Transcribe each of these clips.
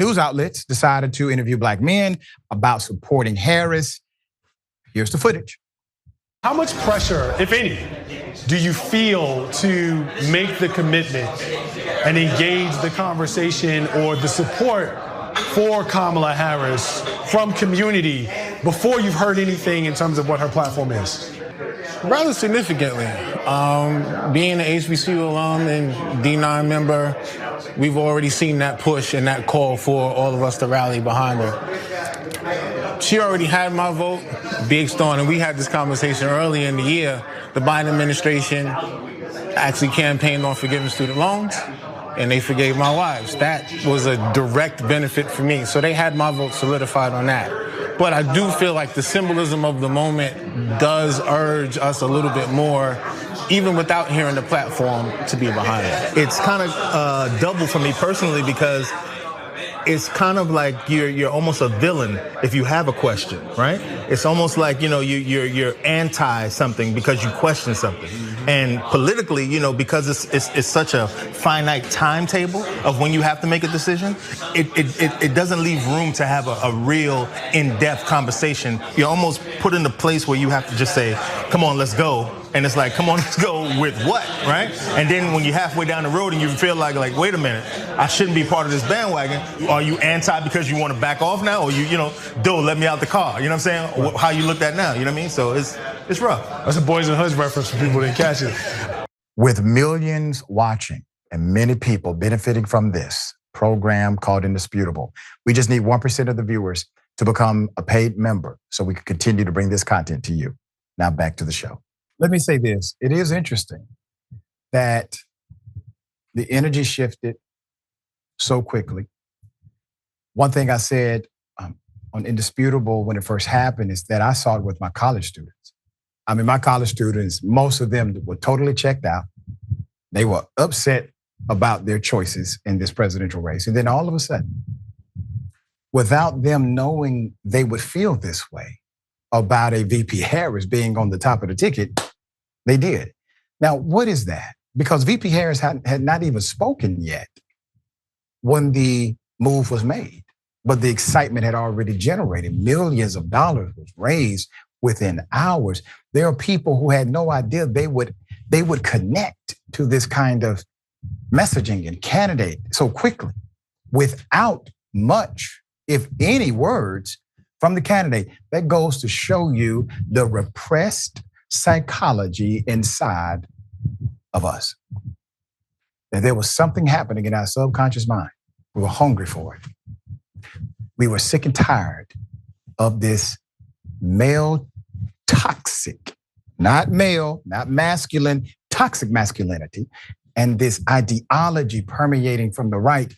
News outlets decided to interview black men about supporting Harris. Here's the footage. How much pressure, if any, do you feel to make the commitment and engage the conversation or the support for Kamala Harris from community before you've heard anything in terms of what her platform is? Rather significantly. Being an HBCU alum and D9 member, we've already seen that push and that call for all of us to rally behind her. She already had my vote based on, and we had this conversation early in the year, the Biden administration actually campaigned on forgiving student loans, and they forgave my wives. That was a direct benefit for me. So they had my vote solidified on that. But I do feel like the symbolism of the moment does urge us a little bit more, even without hearing the platform, to be behind it. It's kind of double for me personally because it's kind of like you're almost a villain if you have a question, right? It's almost like, you're anti something because you question something. And politically, because it's such a finite timetable of when you have to make a decision, it doesn't leave room to have a real in-depth conversation. You're almost put in the place where you have to just say, come on, let's go. And it's like, come on, let's go with what, right? And then when you're halfway down the road and you feel like, wait a minute, I shouldn't be part of this bandwagon. Are you anti because you want to back off now? Or let me out the car. You know what I'm saying? How you looked at now, you know what I mean? So it's rough. That's a Boys and Hoods reference for people who didn't catch it. With millions watching and many people benefiting from this program called Indisputable, we just need 1% of the viewers to become a paid member so we can continue to bring this content to you. Now back to the show. Let me say this. It is interesting that the energy shifted so quickly. One thing I said on Indisputable when it first happened is that I saw it with my college students. I mean, my college students, most of them were totally checked out. They were upset about their choices in this presidential race. And then all of a sudden, without them knowing they would feel this way about a VP Harris being on the top of the ticket, they did. Now, what is that? Because VP Harris had not even spoken yet when the move was made, but the excitement had already generated. Millions of dollars was raised within hours. There are people who had no idea they would connect to this kind of messaging and candidate so quickly without much, if any, words from the candidate. That goes to show you the repressed psychology inside of us. That there was something happening in our subconscious mind. We were hungry for it. We were sick and tired of this male toxic, not male, not masculine, toxic masculinity, and this ideology permeating from the right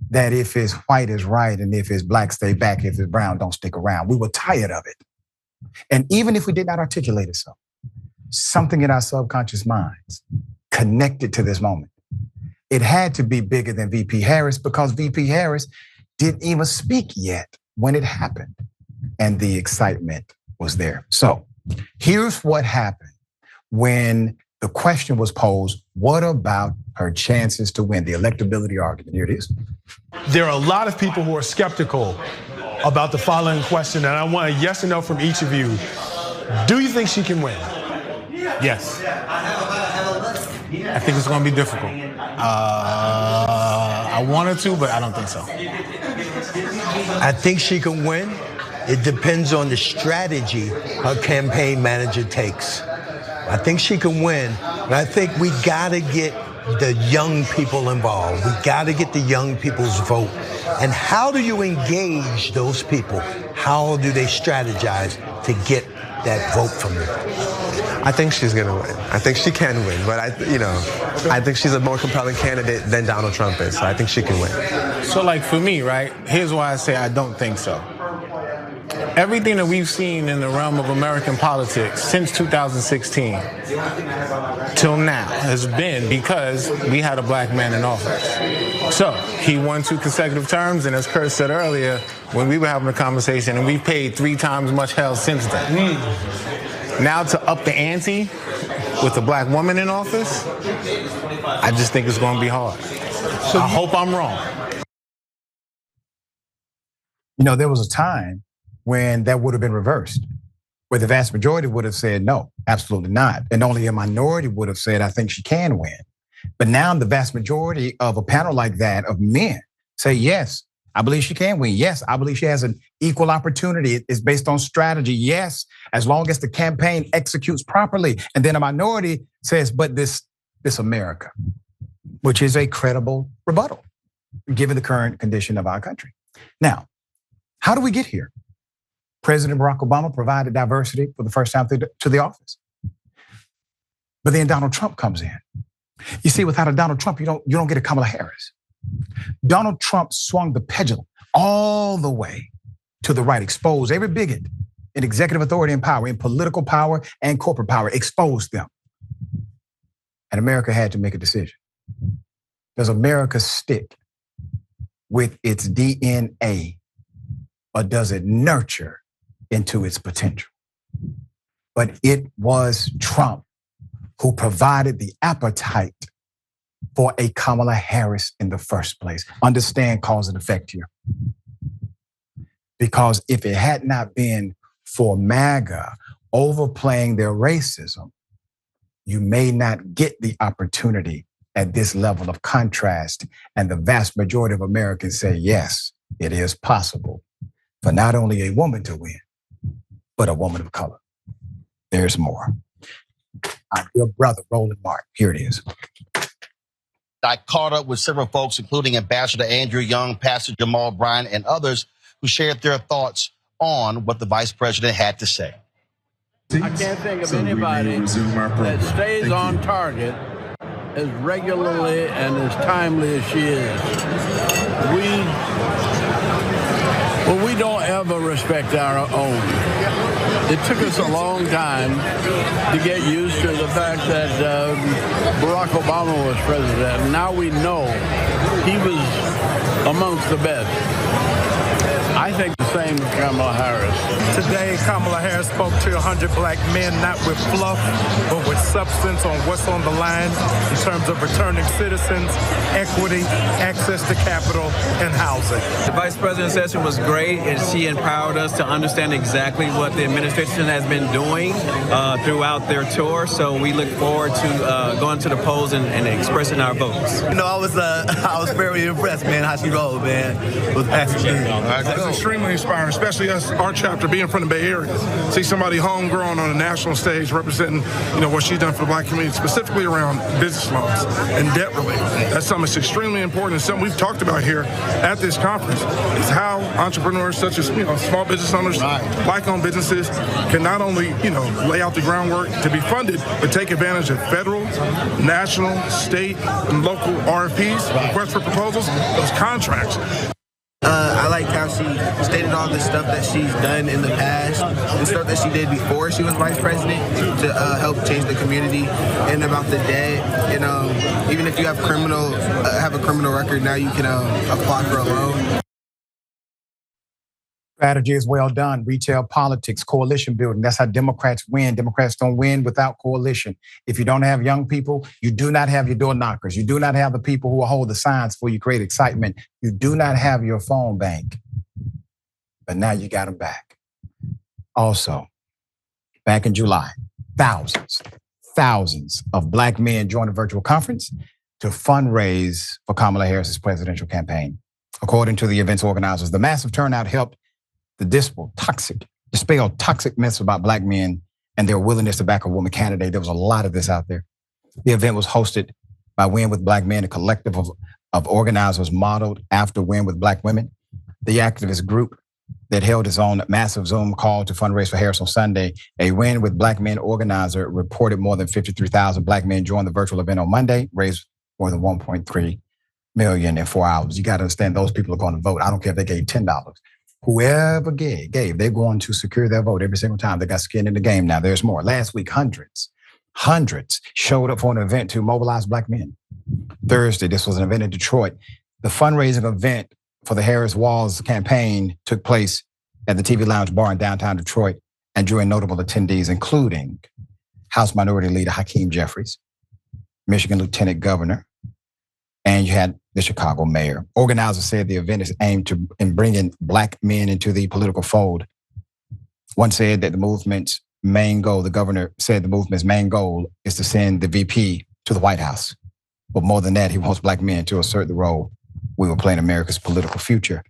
that if it's white is right and if it's black stay back, if it's brown don't stick around. We were tired of it. And even if we did not articulate it so, something in our subconscious minds connected to this moment. It had to be bigger than VP Harris because VP Harris didn't even speak yet when it happened. And the excitement was there. So here's what happened when the question was posed, what about her chances to win? The electability argument, here it is. There are a lot of people who are skeptical about the following question, and I want a yes or no from each of you. Do you think she can win? Yes. I think it's going to be difficult. I wanted to, but I don't think so. I think she can win. It depends on the strategy her campaign manager takes. I think she can win, but I think we gotta get the young people involved. We gotta get the young people's vote. And how do you engage those people? How do they strategize to get that vote from them? I think she's gonna win. I think she can win, but I think she's a more compelling candidate than Donald Trump is, so I think she can win. So for me, right, here's why I say I don't think so. Everything that we've seen in the realm of American politics since 2016 till now has been because we had a black man in office. So he won 2 consecutive terms, and as Kurt said earlier, when we were having a conversation, and we paid 3 times much hell since then. Now to up the ante with a black woman in office, I just think it's going to be hard. So I hope I'm wrong. You know, there was a time when that would have been reversed, where the vast majority would have said, no, absolutely not. And only a minority would have said, I think she can win. But now the vast majority of a panel like that of men say, yes, I believe she can win. Yes, I believe she has an equal opportunity. It's based on strategy. Yes, as long as the campaign executes properly. And then a minority says, but this America, which is a credible rebuttal, given the current condition of our country. Now, how do we get here? President Barack Obama provided diversity for the first time to the office. But then Donald Trump comes in. You see, without a Donald Trump, you don't get a Kamala Harris. Donald Trump swung the pendulum all the way to the right, exposed every bigot in executive authority and power, in political power and corporate power, exposed them. And America had to make a decision. Does America stick with its DNA, or does it nurture into its potential? But it was Trump who provided the appetite for a Kamala Harris in the first place. Understand cause and effect here. Because if it had not been for MAGA overplaying their racism, you may not get the opportunity at this level of contrast. And the vast majority of Americans say, yes, it is possible for not only a woman to win, but a woman of color. There's more. I'm your brother, Roland Martin. Here it is. I caught up with several folks, including Ambassador Andrew Young, Pastor Jamal Bryant, and others who shared their thoughts on what the vice president had to say. I can't think of anybody that stays on target as regularly and as timely as she is. We don't ever respect our own. It took us a long time to get used to the fact that Barack Obama was president. And now we know he was amongst the best. I think the same with Kamala Harris. Today, Kamala Harris spoke to 100 black men, not with fluff, but with substance on what's on the line in terms of returning citizens, equity, access to capital, and housing. The vice president's session was great, and she empowered us to understand exactly what the administration has been doing throughout their tour. So we look forward to going to the polls and expressing our votes. You know, I was very impressed, man, how she rolled, man, with Pastor extremely inspiring, especially us, our chapter being from the Bay Area. See somebody homegrown on a national stage representing, what she's done for the black community, specifically around business loans and debt relief. That's something that's extremely important and something we've talked about here at this conference is how entrepreneurs such as, small business owners, black-owned businesses can not only, lay out the groundwork to be funded, but take advantage of federal, national, state, and local RFPs, requests for proposals, those contracts. I like how she stated all the stuff that she's done in the past and stuff that she did before she was vice president to help change the community and about the debt. And even if you have a criminal record, now you can apply for a loan. Strategy is well done. Retail politics, coalition building. That's how Democrats win. Democrats don't win without coalition. If you don't have young people, you do not have your door knockers. You do not have the people who will hold the signs for you, create excitement. You do not have your phone bank. But now you got them back. Also, back in July, thousands of black men joined a virtual conference to fundraise for Kamala Harris's presidential campaign. According to the event's organizers, the massive turnout helped the dispel toxic myths about black men and their willingness to back a woman candidate. There was a lot of this out there. The event was hosted by Win with Black Men, a collective of organizers modeled after Win with Black Women. The activist group that held its own massive Zoom call to fundraise for Harris on Sunday. A Win with Black Men organizer reported more than 53,000 black men joined the virtual event on Monday, raised more than $1.3 million in 4 hours. You got to understand those people are going to vote. I don't care if they gave $10. Whoever gave, they're going to secure their vote every single time. They got skin in the game now. There's more. Last week, hundreds showed up for an event to mobilize black men. Thursday, this was an event in Detroit. The fundraising event for the Harris Walls campaign took place at the TV Lounge Bar in downtown Detroit and drew in notable attendees, including House Minority Leader Hakeem Jeffries, Michigan Lieutenant Governor, and you had the Chicago mayor. Organizers said the event is aimed in bringing Black men into the political fold. One said that the movement's main goal, the governor said the movement's main goal is to send the VP to the White House. But more than that, he wants Black men to assert the role we will play in America's political future.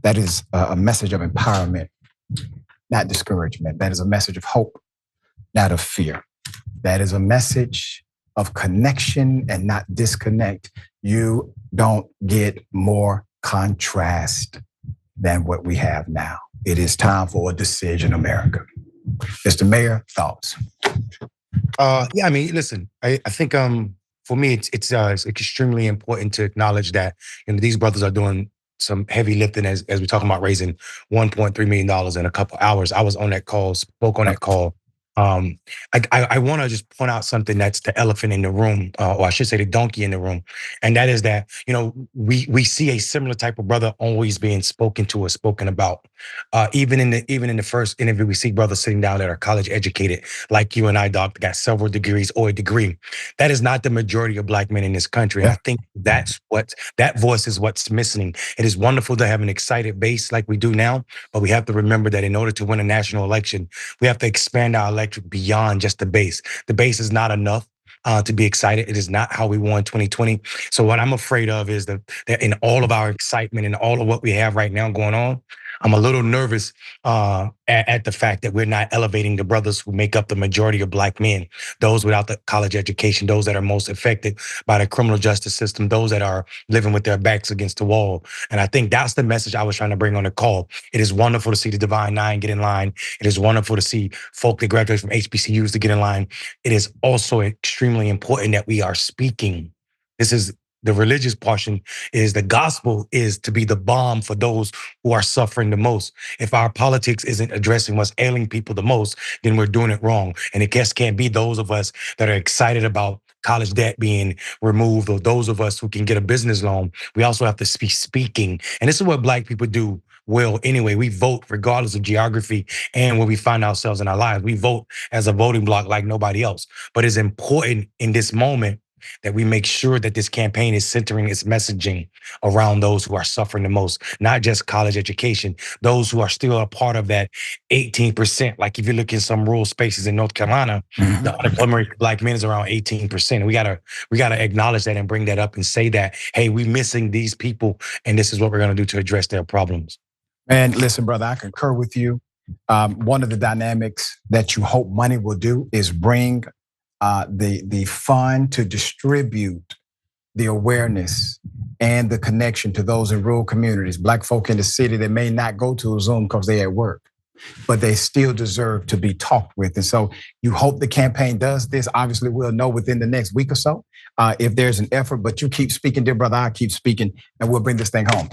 That is a message of empowerment, not discouragement. That is a message of hope, not of fear. That is a message of connection and not disconnect. You don't get more contrast than what we have now. It is time for a decision, America. Mr. Mayor, thoughts? Yeah, I mean, listen, I think for me, it's extremely important to acknowledge that these brothers are doing some heavy lifting as we're talking about raising $1.3 million in a couple hours. I was on that call, spoke on that call. I want to just point out something that's the elephant in the room, or I should say the donkey in the room. And that is that, we see a similar type of brother always being spoken to or spoken about. Even in the first interview, we see brothers sitting down that are college educated, like you and I, Doc, got several degrees or a degree. That is not the majority of Black men in this country. And I think that voice is what's missing. It is wonderful to have an excited base like we do now, but we have to remember that in order to win a national election, we have to expand our electorate beyond just the base. The base is not enough to be excited. It is not how we won 2020. So what I'm afraid of is that in all of our excitement and all of what we have right now going on, I'm a little nervous at the fact that we're not elevating the brothers who make up the majority of Black men, those without the college education, those that are most affected by the criminal justice system, those that are living with their backs against the wall. And I think that's the message I was trying to bring on the call. It is wonderful to see the Divine Nine get in line. It is wonderful to see folk that graduate from HBCUs to get in line. It is also extremely important that we are speaking. This is the religious portion, is the gospel is to be the balm for those who are suffering the most. If our politics isn't addressing what's ailing people the most, then we're doing it wrong. And it just can't be those of us that are excited about college debt being removed, or those of us who can get a business loan. We also have to be speaking. And this is what Black people do well anyway. We vote regardless of geography and where we find ourselves in our lives. We vote as a voting bloc like nobody else. But it's important in this moment that we make sure that this campaign is centering its messaging around those who are suffering the most, not just college education, those who are still a part of that 18%. Like if you look in some rural spaces in North Carolina, the unemployment rate for Black men is around 18%. We gotta acknowledge that and bring that up and say that, hey, we're missing these people, and this is what we're gonna do to address their problems. And listen, brother, I concur with you. One of the dynamics that you hope money will do is bring the fund to distribute the awareness and the connection to those in rural communities, Black folk in the city that may not go to a Zoom because they're at work, but they still deserve to be talked with. And so you hope the campaign does this. Obviously, we'll know within the next week or so if there's an effort, but you keep speaking, dear brother, I keep speaking, and we'll bring this thing home.